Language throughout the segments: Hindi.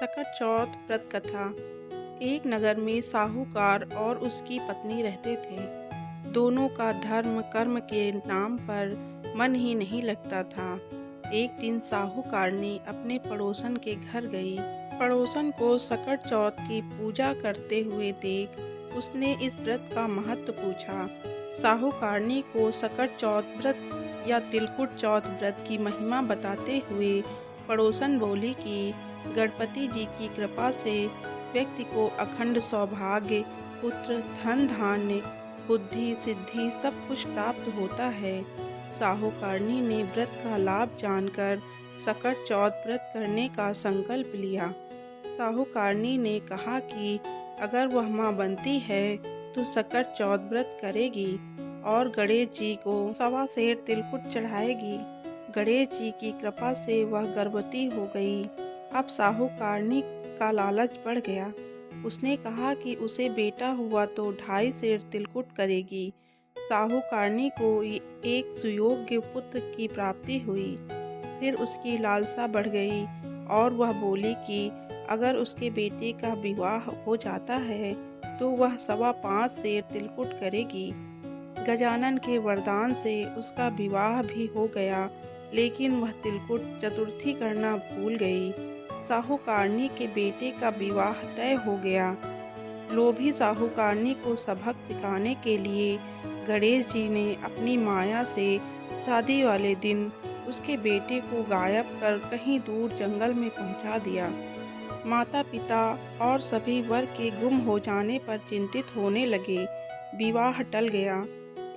सकट चौथ व्रत कथा। एक नगर में साहूकार और उसकी पत्नी रहते थे। दोनों का धर्म कर्म के नाम पर मन ही नहीं लगता था। एक दिन साहूकार ने अपने पड़ोसन के घर गई। पड़ोसन को सकट चौथ की पूजा करते हुए देख उसने इस व्रत का महत्व पूछा। साहूकारनी को सकट चौथ व्रत या तिलकुट चौथ व्रत की महिमा बताते हुए पड़ोसन बोली कि गणपति जी की कृपा से व्यक्ति को अखंड सौभाग्य, पुत्र, धन धान्य, बुद्धि सिद्धि सब कुछ प्राप्त होता है। साहूकारनी ने व्रत का लाभ जानकर सकट चौथ व्रत करने का संकल्प लिया। साहूकारनी ने कहा कि अगर वह मां बनती है तो सकट चौथ व्रत करेगी और गणेश जी को 1.25 सेर तिलकुट चढ़ाएगी। गणेश जी की कृपा से वह गर्भवती हो गई। अब साहूकारनी का लालच बढ़ गया। उसने कहा कि उसे बेटा हुआ तो 2.5 सेर तिलकुट करेगी। साहूकारनी को एक सुयोग्य पुत्र की प्राप्ति हुई। फिर उसकी लालसा बढ़ गई और वह बोली कि अगर उसके बेटे का विवाह हो जाता है तो वह 5.25 सेर तिलकुट करेगी। गजानन के वरदान से उसका विवाह भी हो गया, लेकिन वह तिलकुट चतुर्थी करना भूल गई। साहूकारनी के बेटे का विवाह तय हो गया। लोभी साहूकारनी को सबक सिखाने के लिए गणेश जी ने अपनी माया से शादी वाले दिन उसके बेटे को गायब कर कहीं दूर जंगल में पहुंचा दिया। माता पिता और सभी वर के गुम हो जाने पर चिंतित होने लगे। विवाह टल गया।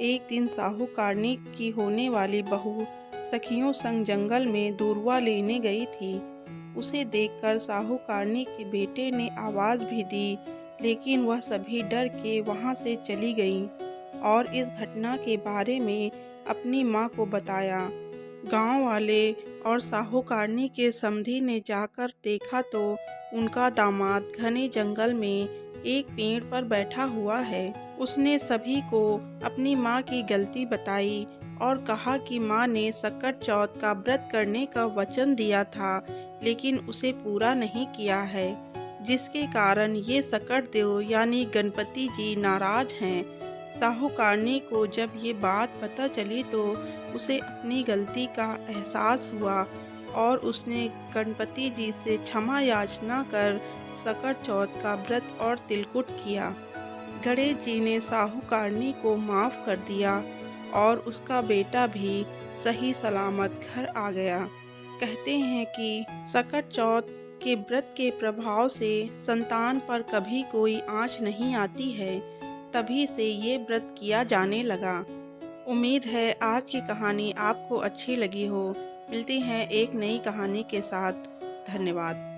एक दिन साहूकारनी की होने वाली बहू सखियों संग जंगल में दूर्वा लेने गई थी। उसे देखकर साहूकारनी के बेटे ने आवाज़ भी दी, लेकिन वह सभी डर के वहां से चली गईं और इस घटना के बारे में अपनी मां को बताया। गांव वाले और साहूकारनी के समधी ने जाकर देखा तो उनका दामाद घने जंगल में एक पेड़ पर बैठा हुआ है। उसने सभी को अपनी मां की गलती बताई और कहा कि मां ने सकट चौथ का व्रत करने का वचन दिया था, लेकिन उसे पूरा नहीं किया है, जिसके कारण ये सकट देव यानी गणपति जी नाराज हैं। साहूकारनी को जब ये बात पता चली तो उसे अपनी गलती का एहसास हुआ और उसने गणपति जी से क्षमा याचना कर सकट चौथ का व्रत और तिलकुट किया। गणेश जी ने साहूकारनी को माफ़ कर दिया और उसका बेटा भी सही सलामत घर आ गया। कहते हैं कि सकट चौथ के व्रत के प्रभाव से संतान पर कभी कोई आँच नहीं आती है, तभी से ये व्रत किया जाने लगा। उम्मीद है आज की कहानी आपको अच्छी लगी हो। मिलती हैं एक नई कहानी के साथ। धन्यवाद।